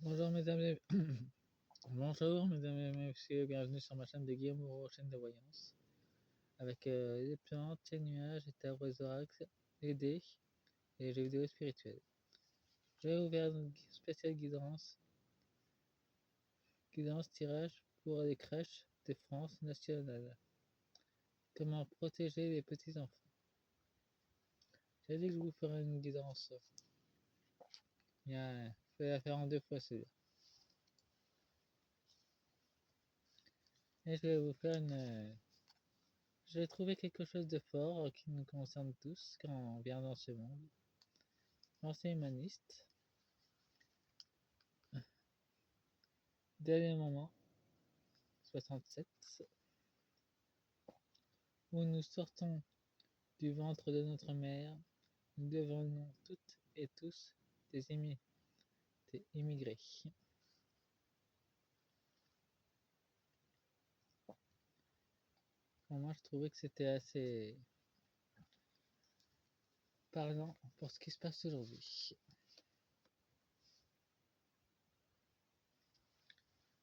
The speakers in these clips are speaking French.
Bonjour mesdames et bonjour mesdames et messieurs, bienvenue sur ma chaîne de Guillaume Moreau, chaîne de voyance, avec les plantes, les nuages, les tarots, les oracles, les dés et les jeux vidéo spirituels. Je vais vous faire une spéciale guidance tirage pour les crèches de France nationale. Comment protéger les petits enfants. J'ai dit que je vous ferai une guidance. Je vais la faire en deux fois celui-là. Et je vais vous faire une. J'ai trouvé quelque chose de fort qui nous concerne tous quand on vient dans ce monde. Pensée humaniste. Dernier moment, 67, où nous sortons du ventre de notre mère, nous devenons toutes et tous des immigrés. Bon, moi, je trouvais que c'était assez parlant pour ce qui se passe aujourd'hui.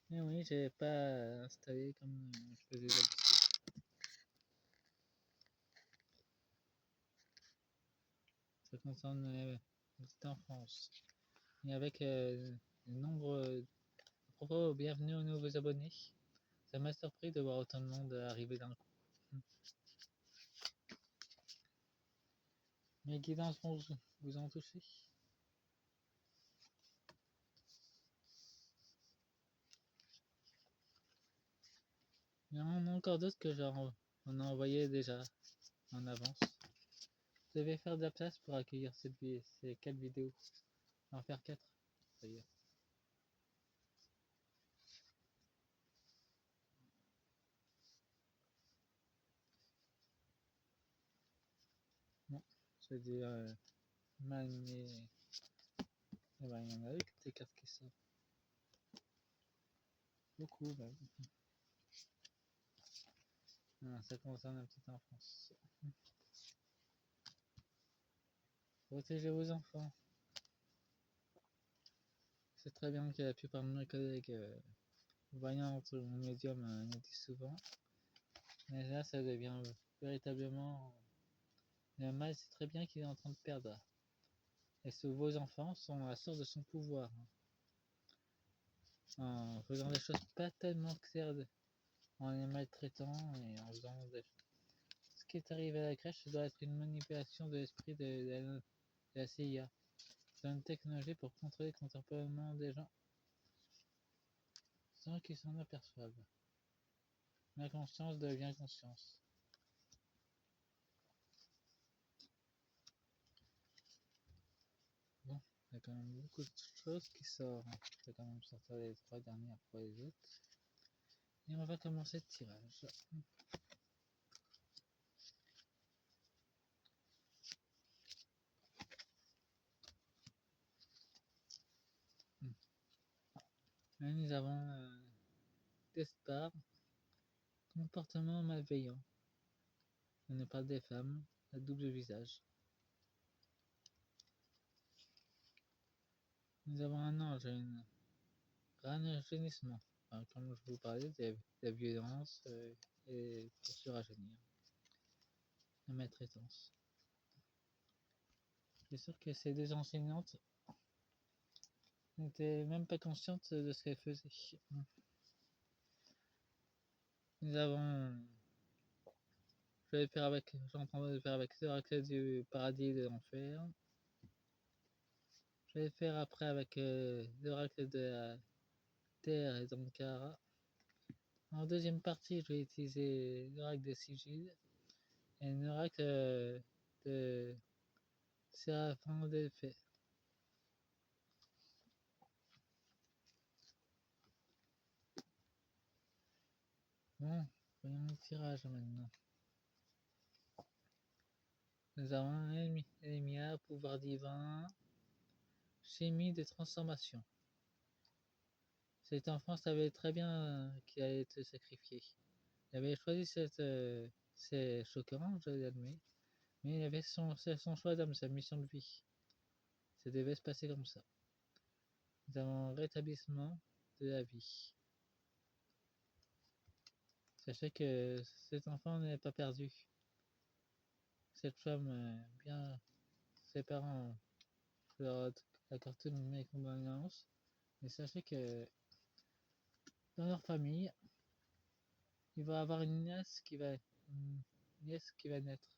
Mais oui, j'avais pas installé comme je faisais d'habitude. Ça concerne la petite enfance. Et avec le nombre. À propos, bienvenue aux nouveaux abonnés. Ça m'a surpris de voir autant de monde arriver d'un coup. Mes guidances vont vous en toucher. Il y en a encore d'autres que on a envoyé déjà en avance. Je devais faire de la place pour accueillir ces 4 vidéos. Je vais en faire 4 d'ailleurs. Bon, je vais dire manier. Eh ben, il y en a eu des cartes qui sortent. Beaucoup, bah oui. Ah, ça concerne la petite enfance. Protégez vos enfants. C'est très bien que la plupart de mes collègues voyantes ou médiums nous disent souvent. Mais là, ça devient véritablement. Le mal, c'est très bien qu'il est en train de perdre. Et vos enfants sont la source de son pouvoir. En faisant des choses pas tellement claires, en les maltraitant et en faisant des... Ce qui est arrivé à la crèche, ça doit être une manipulation de l'esprit de la CIA. C'est une technologie pour contrôler le comportement des gens sans qu'ils s'en aperçoivent. La conscience devient conscience. Bon, il y a quand même beaucoup de choses qui sortent. Je vais quand même sortir les 3 dernières pour les autres. Et on va commencer le tirage. Là, nous avons Despard, comportement malveillant. On ne parle des femmes, à double visage. Nous avons un ange, un rajeunissement. Enfin, comme je vous parlais, de la violence et pour se rajeunir. La maltraitance. Je suis sûr que ces deux enseignantes n'étaient même pas conscientes de ce qu'elles faisaient. Nous avons. Je vais le faire avec. Je suis en train de le faire avec l'oracle du paradis et de l'enfer. Je vais le faire après avec l'oracle de la terre et d'Ankara. En deuxième partie, je vais utiliser l'oracle de Sigil et l'oracle de Séraphin d'Elphée. Bon, voyons le tirage maintenant. Nous avons Elémia, pouvoir divin, chimie de transformation. Cet enfant savait très bien qu'il allait être sacrifié. Il avait choisi cette. C'est choquant, je l'admets, mais c'est son choix d'homme, sa mission de vie. Ça devait se passer comme ça. Nous avons un rétablissement de la vie. Sachez que cet enfant n'est pas perdu. Cette femme, bien, ses parents, je leur accorde toutes mes condoléances. Mais sachez que dans leur famille, il va y avoir une nièce qui va naître.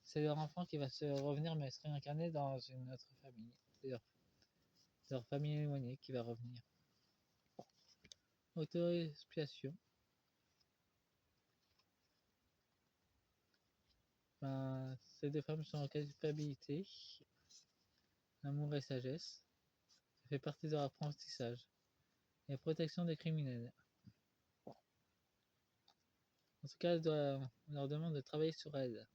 C'est leur enfant qui va se revenir, mais se réincarner dans une autre famille. C'est leur famille éloignée qui va revenir. Auto-expiation. Ben, ces deux femmes sont en culpabilité, amour et sagesse. Ça fait partie de leur apprentissage. Et protection des criminels. En tout cas, on leur demande de travailler sur elles.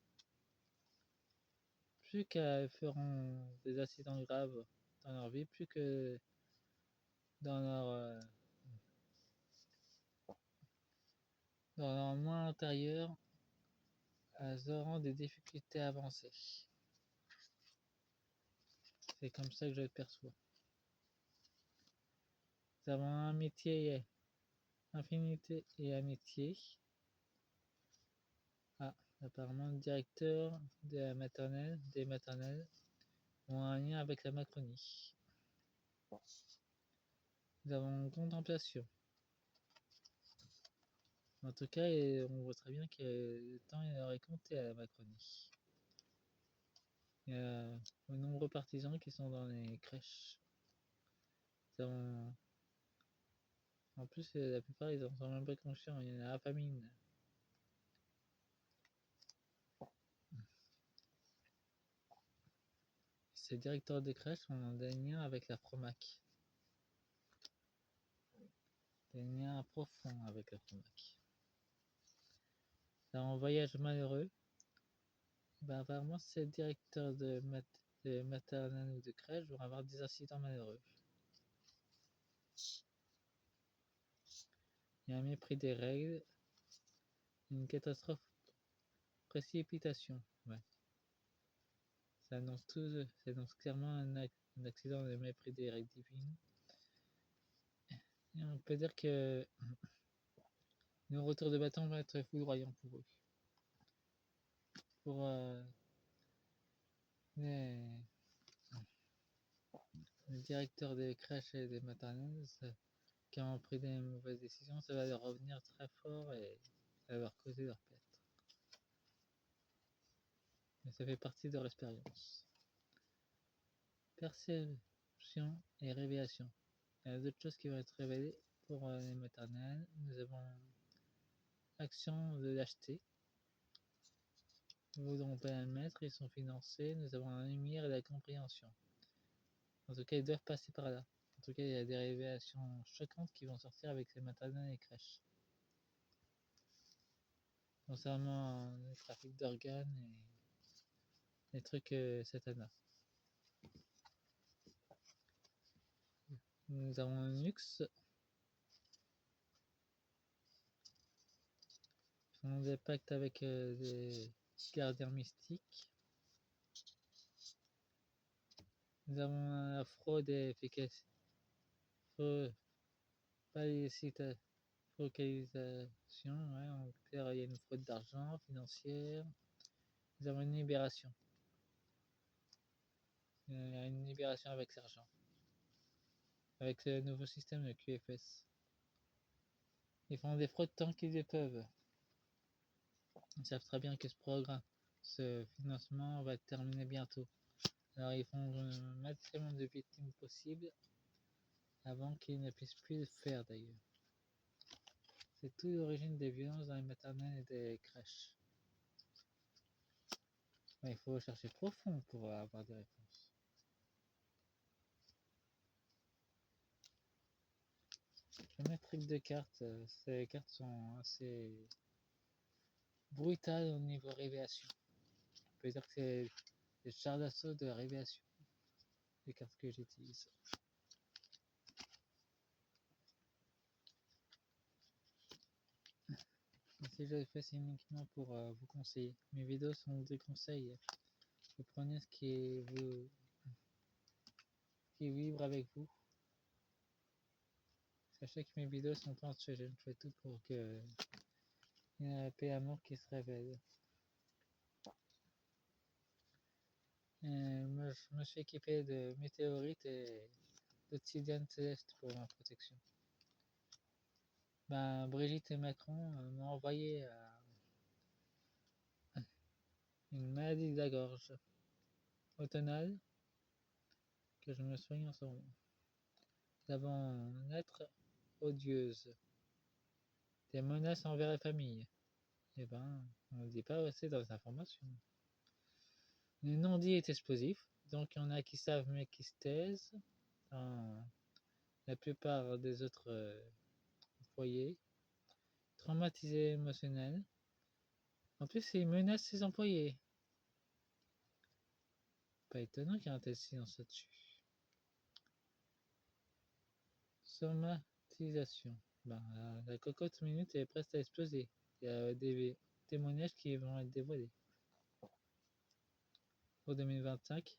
Plus qu'elles feront des accidents graves dans leur vie, plus que dans leur moi intérieur, elles auront des difficultés à avancer. C'est comme ça que je le perçois. Nous avons amitié, infinité et amitié. Ah, apparemment, le directeur de la maternelle, des maternelles, ont un lien avec la Macronie. Nous avons contemplation. En tout cas, on voit très bien que le temps il aurait compté à la Macronie. Il y a de nombreux partisans qui sont dans les crèches. Nous avons... En plus, la plupart, ils en sont même pas conscients. Il y en a la famine. Ces directeurs de crèches ont des liens avec la Promac. Des liens profonds avec la Promac. En voyage malheureux, ben apparemment ces directeurs de maternelle ou de crèche vont avoir des accidents malheureux. Il y a un mépris des règles, une catastrophe, précipitation. Ouais. Ça annonce clairement un accident de mépris des règles divines. Et on peut dire que le retour de bâton va être foudroyant pour eux. Pour les directeurs des crèches et des maternelles qui ont pris des mauvaises décisions, ça va leur revenir très fort et ça va leur causer leur perte. Mais ça fait partie de leur expérience. Perception et révélation. Il y a d'autres choses qui vont être révélées pour les maternelles. Nous avons action de l'acheter. Nous voudrons pas le mettre, ils sont financés. Nous avons la lumière et la compréhension. En tout cas, ils doivent passer par là. En tout cas, il y a des révélations choquantes qui vont sortir avec les maternelles et les crèches. Concernant le trafic d'organes et les trucs satana. Nous avons un luxe. Ils font des pactes avec des gardiens mystiques. Nous avons la fraude et efficacité. Focalisation, ouais, en clair, il y a une fraude d'argent financière. Nous avons une libération. Il y a une libération avec l'argent. Avec le nouveau système de QFS. Ils font des fraudes tant qu'ils le peuvent. Ils savent très bien que ce financement va être terminé bientôt. Alors ils font le maximum de victimes possible avant qu'ils ne puissent plus le faire d'ailleurs. C'est tout l'origine des violences dans les maternelles et des crèches. Mais il faut chercher profond pour avoir des réponses. Je vais mettre trick de cartes. Ces cartes sont assez brutales au niveau révélation. On peut dire que c'est les chars d'assaut de révélation. Les cartes que j'utilise. Si je le fais, c'est uniquement pour vous conseiller. Mes vidéos sont des conseils. Vous prenez ce qui vibre avec vous. Sachez que mes vidéos sont pensées, je fais tout pour que il y ait la paix et l'amour qui se révèle. Moi, je me suis équipé de météorites et d'obsidienne céleste pour ma protection. Ben, Brigitte et Macron m'ont envoyé une maladie de la gorge automnale que je me soigne en ce moment. Nous avons une lettre odieuse, des menaces envers la famille. Eh ben, on ne dit pas assez dans les informations. Le non-dit est explosif, donc il y en a qui savent mais qui se taisent. Dans la plupart des autres foyers. Traumatisé émotionnel. En plus, il menace ses employés. Pas étonnant qu'il y ait un tel silence là-dessus. Somatisation. Ben, la cocotte minute est presque à exploser. Il y a des témoignages qui vont être dévoilés. Pour 2025,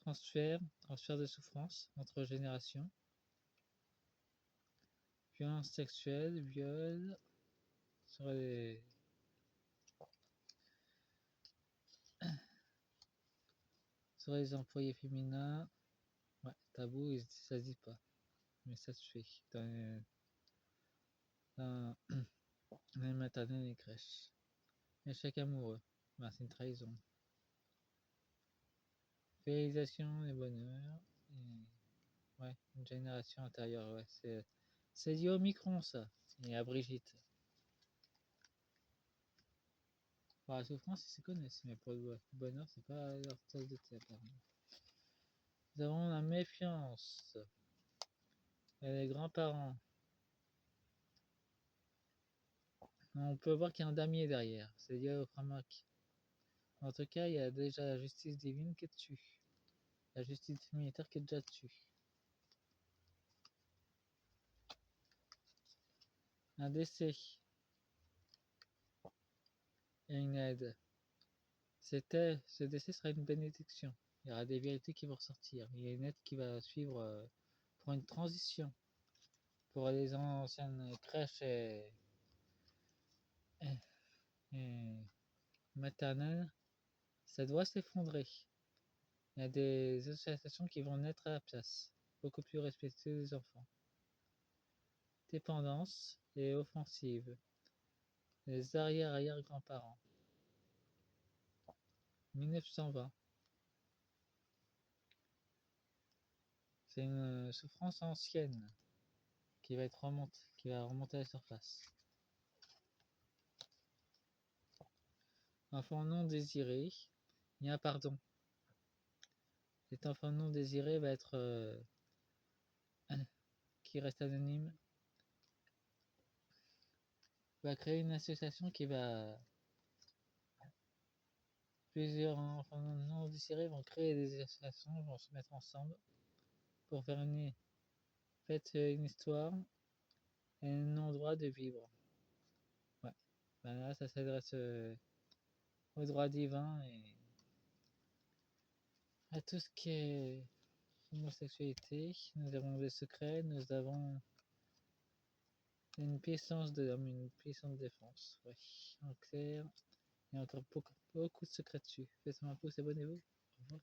transfert de souffrance entre générations, violence sexuelle, viol sur les employés féminins. Ouais, tabou, ça se dit pas, mais ça se fait dans les maternelles et les crèches. Échec amoureux, ben, c'est une trahison. Réalisation et bonheur, et ouais, une génération intérieure, ouais, c'est lié au micron ça, et à Brigitte. Pour la souffrance, ils se connaissent, mais pour le bonheur, c'est pas leur tasse de thé apparemment. Nous avons la méfiance. Et les grands-parents. On peut voir qu'il y a un damier derrière, c'est lié au Framak. En tout cas, il y a déjà la justice divine qui est dessus. La justice militaire qui est déjà dessus. Un décès et une aide. Ce décès sera une bénédiction. Il y aura des vérités qui vont ressortir. Il y a une aide qui va suivre pour une transition. Pour les anciennes crèches et maternelles, ça doit s'effondrer. Il y a des associations qui vont naître à la place, beaucoup plus respectueuses des enfants. Dépendance et offensive. Les arrière-arrière-grands-parents. 1920. C'est une souffrance ancienne qui va remonter à la surface. Enfant non désiré, il y a un pardon. Cet enfant non désiré va être qui reste anonyme, va créer une association qui va plusieurs enfants non désirés vont créer des associations, vont se mettre ensemble pour faire une histoire et un endroit de vivre. Ouais. Ben là, ça s'adresse au droit divin et à tout ce qui est homosexualité. Nous avons des secrets, nous avons une puissance de l'homme, une puissance de défense. Ouais. En clair, il y a encore beaucoup de secrets dessus. Faites-moi un pouce, abonnez-vous. Au revoir.